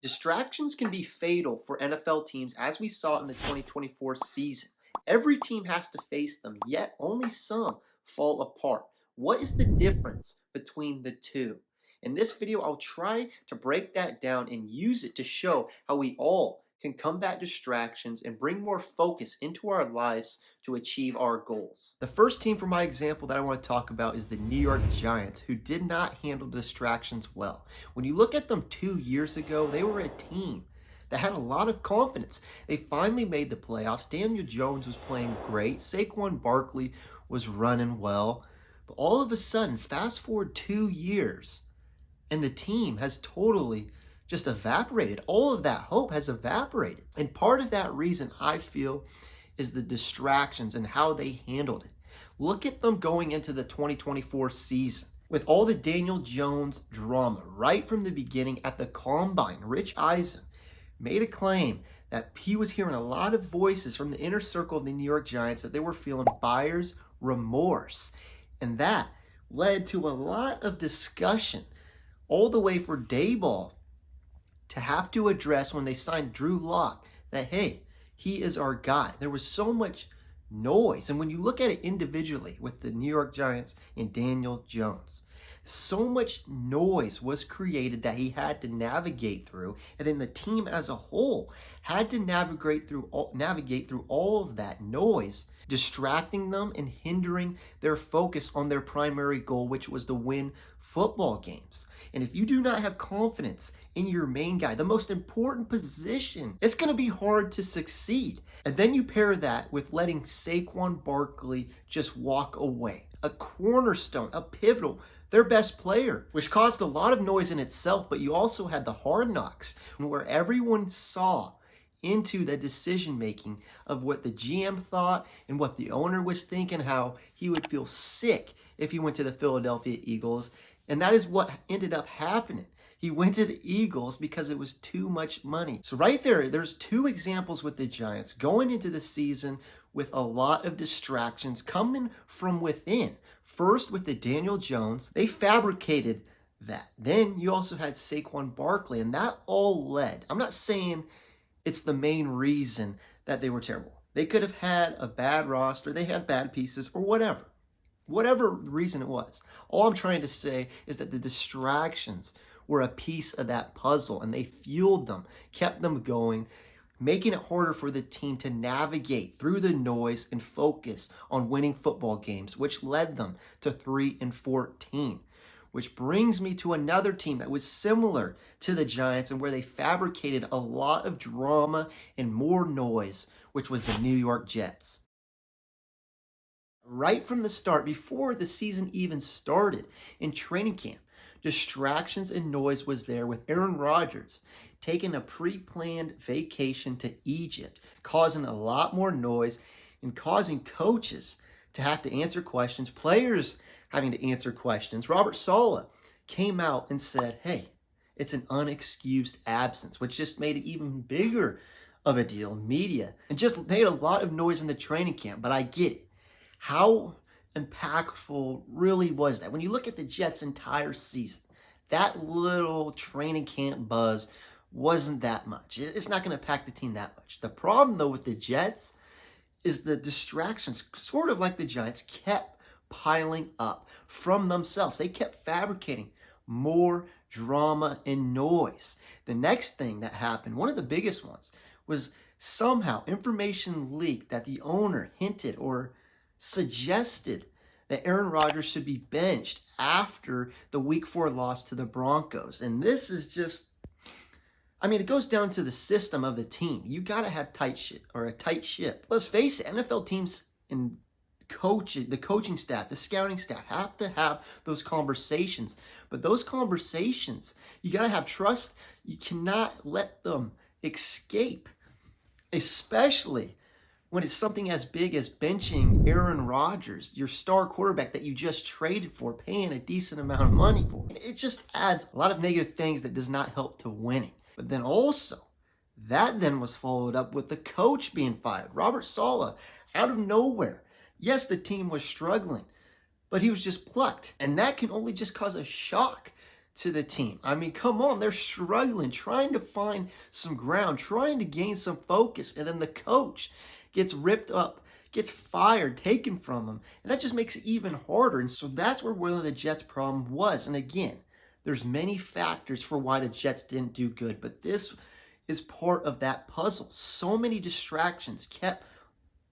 Distractions can be fatal for NFL teams, as we saw in the 2024 season. Every team has to face them, yet only some fall apart. What is the difference between the two? In this video, I'll try to break that down and use it to show how we all can combat distractions and bring more focus into our lives to achieve our goals. The first team for my example that I want to talk about is the New York Giants, who did not handle distractions well. When you look at them 2 years ago, they were a team that had a lot of confidence. They finally made the playoffs. Daniel Jones was playing great. Saquon Barkley was running well. But all of a sudden, fast forward 2 years, and the team has totally just evaporated. All of that hope has evaporated. And part of that reason, I feel, is the distractions and how they handled it. Look at them going into the 2024 season. With all the Daniel Jones drama right from the beginning at the Combine, Rich Eisen made a claim that he was hearing a lot of voices from the inner circle of the New York Giants that they were feeling buyer's remorse. And that led to a lot of discussion all the way for Daboll to have to address when they signed Drew Lock that, hey, he is our guy. There was so much noise. And when you look at it individually with the New York Giants and Daniel Jones, so much noise was created that he had to navigate through. And then the team as a whole had to navigate through all of that noise, distracting them and hindering their focus on their primary goal, which was to win football games. And if you do not have confidence in your main guy, the most important position, it's going to be hard to succeed. And then you pair that with letting Saquon Barkley just walk away, a cornerstone, a pivotal, their best player, which caused a lot of noise in itself. But you also had the Hard Knocks, where everyone saw into the decision making of what the GM thought and what the owner was thinking, how he would feel sick if he went to the Philadelphia Eagles. And that is what ended up happening. He went to the Eagles because it was too much money. So right there's two examples with the Giants going into the season with a lot of distractions coming from within. First with the Daniel Jones, they fabricated that. Then you also had Saquon Barkley, and that all led. I'm not saying it's the main reason that they were terrible. They could have had a bad roster, they had bad pieces, or whatever reason it was. All I'm trying to say is that the distractions were a piece of that puzzle, and they fueled them, kept them going, making it harder for the team to navigate through the noise and focus on winning football games, which led them to 3-14. Which brings me to another team that was similar to the Giants and where they fabricated a lot of drama and more noise, which was the New York Jets. Right from the start, before the season even started in training camp, distractions and noise was there with Aaron Rodgers taking a pre-planned vacation to Egypt, causing a lot more noise and causing coaches to have to answer questions, players having to answer questions. Robert Saleh came out and said, hey, it's an unexcused absence, which just made it even bigger of a deal in media and just made a lot of noise in the training camp. But I get it. How impactful really was that? When you look at the Jets' entire season, that little training camp buzz wasn't that much. It's not going to impact the team that much. The problem, though, with the Jets is the distractions, sort of like the Giants, kept piling up from themselves. They kept fabricating more drama and noise. The next thing that happened, one of the biggest ones, was somehow information leaked that the owner hinted or suggested that Aaron Rodgers should be benched after the Week 4 loss to the Broncos. And this is just, it goes down to the system of the team. You got to have a tight ship. Let's face it, NFL teams and the coaching staff, the scouting staff have to have those conversations. But those conversations, you got to have trust. You cannot let them escape, especially when it's something as big as benching Aaron Rodgers, your star quarterback that you just traded for, paying a decent amount of money for. It just adds a lot of negative things that does not help to winning. But then also, that then was followed up with the coach being fired. Robert Saleh, out of nowhere. Yes, the team was struggling, but he was just plucked. And that can only just cause a shock to the team. I mean, come on, they're struggling, trying to find some ground, trying to gain some focus, and then the coach gets ripped up, gets fired, taken from him, and that just makes it even harder. And so that's where one of the Jets' problem was. And again, there's many factors for why the Jets didn't do good, but this is part of that puzzle. So many distractions kept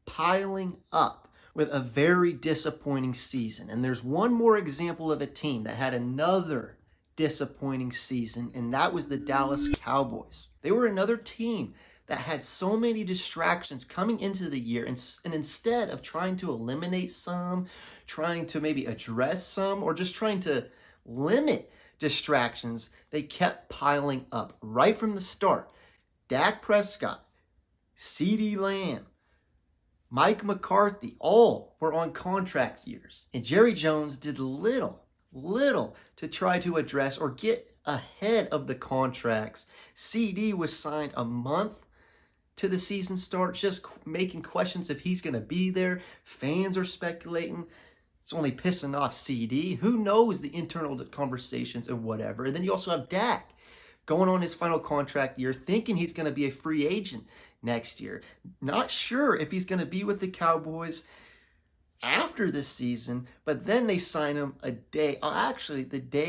piling up with a very disappointing season. And there's one more example of a team that had another disappointing season, and that was the Dallas Cowboys. They were another team that had so many distractions coming into the year, and instead of trying to eliminate some, trying to maybe address some, or just trying to limit distractions, they kept piling up right from the start. Dak Prescott, CeeDee Lamb, Mike McCarthy, all were on contract years. And Jerry Jones did little to try to address or get ahead of the contracts. CD was signed a month to the season start, just making questions if he's going to be there. Fans are speculating. It's only pissing off CD. Who knows the internal conversations and whatever. And then you also have Dak going on his final contract year, thinking he's going to be a free agent next year. Not sure if he's going to be with the Cowboys after this season, but then they sign him the day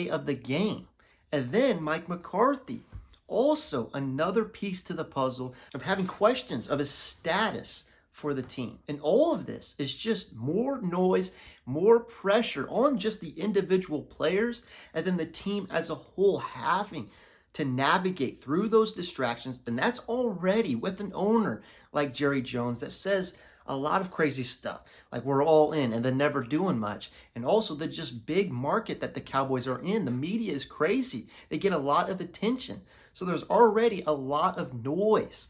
of the game. And then Mike McCarthy, also another piece to the puzzle of having questions of his status for the team. And all of this is just more noise, more pressure on just the individual players, and then the team as a whole having to navigate through those distractions. And that's already with an owner like Jerry Jones that says a lot of crazy stuff, like we're all in and then never doing much. And also the just big market that the Cowboys are in. The media is crazy. They get a lot of attention. So there's already a lot of noise.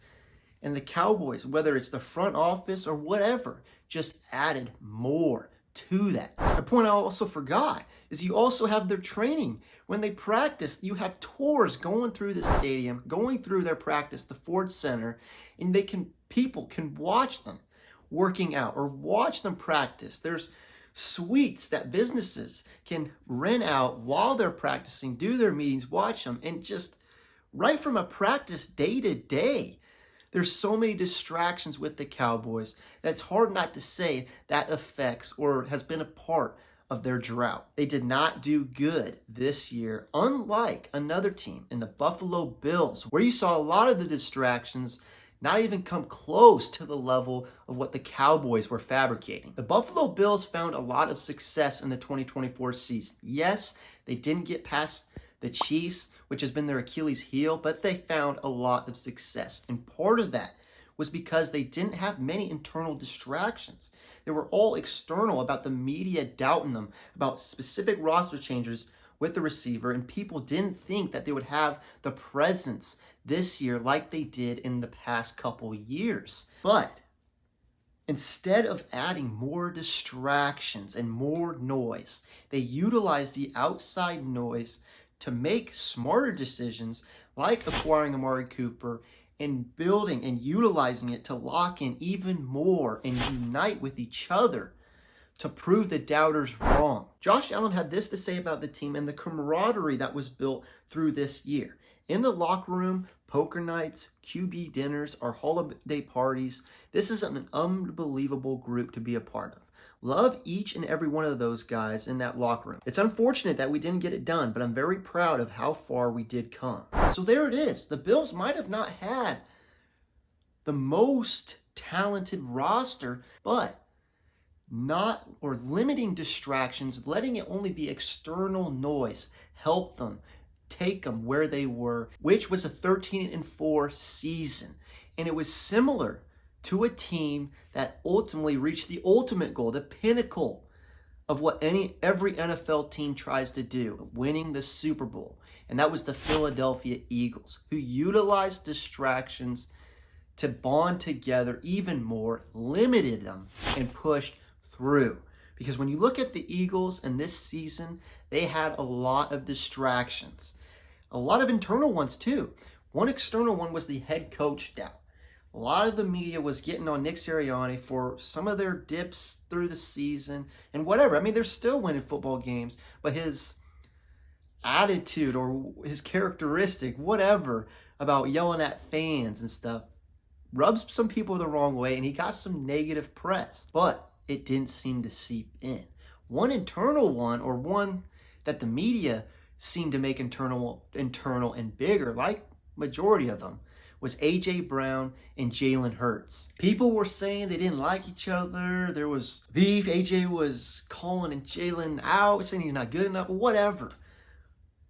And the Cowboys, whether it's the front office or whatever, just added more to that. A point I also forgot is you also have their training. When they practice, you have tours going through the stadium, going through their practice, the Ford Center, and people can watch them working out or watch them practice. There's suites that businesses can rent out while they're practicing, do their meetings, watch them, and just right from a practice day to day. There's so many distractions with the Cowboys that's hard not to say that affects or has been a part of their drought. They did not do good this year, unlike another team in the Buffalo Bills, where you saw a lot of the distractions not even come close to the level of what the Cowboys were fabricating. The Buffalo Bills found a lot of success in the 2024 season. Yes, they didn't get past the Chiefs, which has been their Achilles heel, but they found a lot of success. And part of that was because they didn't have many internal distractions. They were all external about the media doubting them, about specific roster changes with the receiver, and people didn't think that they would have the presence this year like they did in the past couple years. But instead of adding more distractions and more noise, they utilized the outside noise to make smarter decisions, like acquiring Amari Cooper and building and utilizing it to lock in even more and unite with each other to prove the doubters wrong. Josh Allen had this to say about the team and the camaraderie that was built through this year. In the locker room, poker nights, QB dinners, or holiday parties, this is an unbelievable group to be a part of. Love each and every one of those guys in that locker room. It's unfortunate that we didn't get it done, but I'm very proud of how far we did come. So there it is. The Bills might have not had the most talented roster, but limiting distractions, letting it only be external noise, helped them take them where they were, which was a 13-4 season. And it was similar to a team that ultimately reached the ultimate goal, the pinnacle of what every NFL team tries to do, winning the Super Bowl. And that was the Philadelphia Eagles, who utilized distractions to bond together even more, limited them, and pushed through. Because when you look at the Eagles in this season, they had a lot of distractions. A lot of internal ones too. One external one was the head coach doubt. A lot of the media was getting on Nick Sirianni for some of their dips through the season and whatever. I mean, they're still winning football games, but his attitude or his characteristic, whatever, about yelling at fans and stuff rubs some people the wrong way, and he got some negative press, but it didn't seem to seep in. One internal one, or one that the media seemed to make internal and bigger, like majority of them, was A.J. Brown and Jalen Hurts. People were saying they didn't like each other. There was beef. A.J. was calling Jalen out, saying he's not good enough, whatever.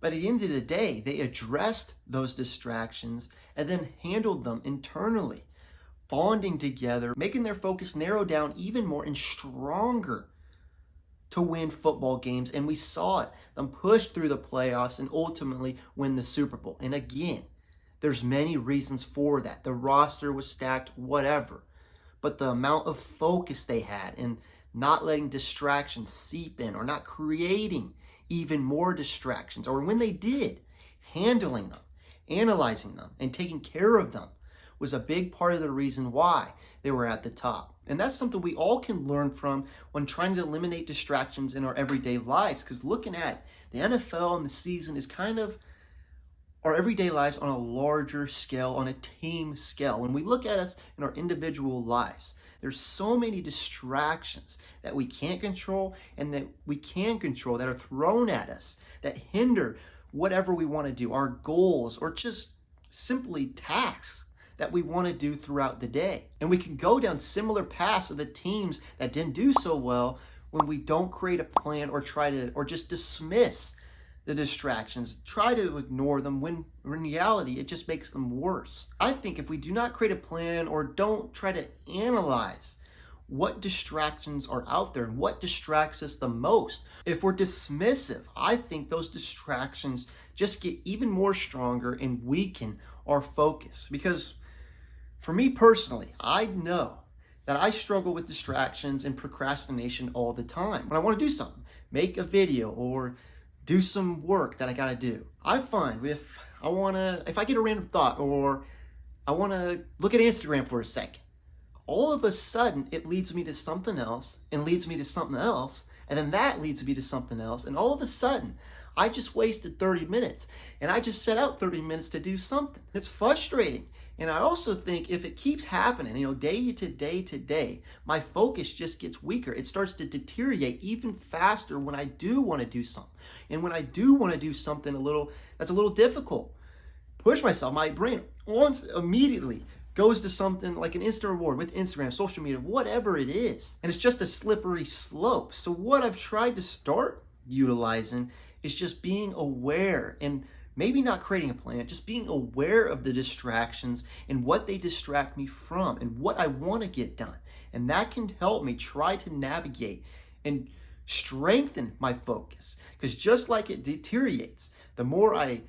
But at the end of the day, they addressed those distractions and then handled them internally, bonding together, making their focus narrow down even more and stronger to win football games. And we saw it, them push through the playoffs and ultimately win the Super Bowl. And again, there's many reasons for that. The roster was stacked, whatever. But the amount of focus they had and not letting distractions seep in, or not creating even more distractions, or when they did, handling them, analyzing them, and taking care of them, was a big part of the reason why they were at the top. And that's something we all can learn from when trying to eliminate distractions in our everyday lives. Because looking at the NFL and the season is kind of our everyday lives on a larger scale, on a team scale. When we look at us in our individual lives, there's so many distractions that we can't control and that we can control that are thrown at us that hinder whatever we want to do, our goals, or just simply tasks that we want to do throughout the day. And we can go down similar paths of the teams that didn't do so well when we don't create a plan or just dismiss the distractions, try to ignore them, when in reality it just makes them worse. I think if we do not create a plan or don't try to analyze what distractions are out there and what distracts us the most, if we're dismissive, I think those distractions just get even more stronger and weaken our focus. Because for me personally, I know that I struggle with distractions and procrastination all the time. When I want to do something, make a video or do some work that I gotta do, I find if I get a random thought or I wanna look at Instagram for a second, all of a sudden it leads me to something else and leads me to something else, and then that leads me to something else, and all of a sudden I just wasted 30 minutes and I just set out 30 minutes to do something. It's frustrating. And I also think if it keeps happening, day to day, my focus just gets weaker. It starts to deteriorate even faster when I do want to do something. And when I do want to do something that's a little difficult, push myself, my brain immediately goes to something like an instant reward with Instagram, social media, whatever it is. And it's just a slippery slope. So what I've tried to start utilizing is just being aware, and maybe not creating a plan, just being aware of the distractions and what they distract me from and what I want to get done. And that can help me try to navigate and strengthen my focus. Because just like it deteriorates, the more I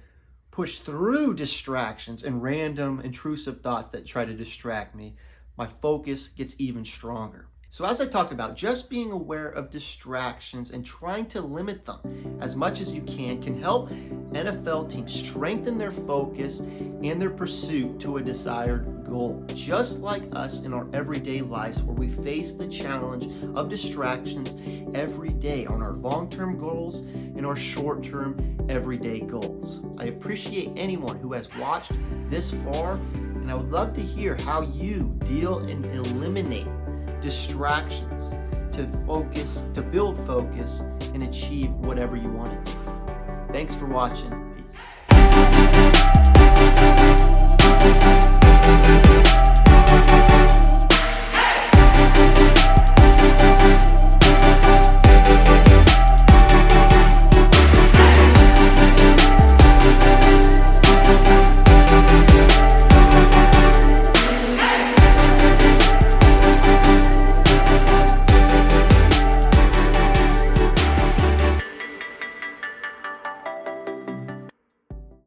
push through distractions and random intrusive thoughts that try to distract me, my focus gets even stronger. So as I talked about, just being aware of distractions and trying to limit them as much as you can help NFL teams strengthen their focus and their pursuit to a desired goal. Just like us in our everyday lives, where we face the challenge of distractions every day on our long-term goals and our short-term everyday goals. I appreciate anyone who has watched this far, and I would love to hear how you deal and eliminate distractions to build focus and achieve whatever you want to do. Thanks for watching.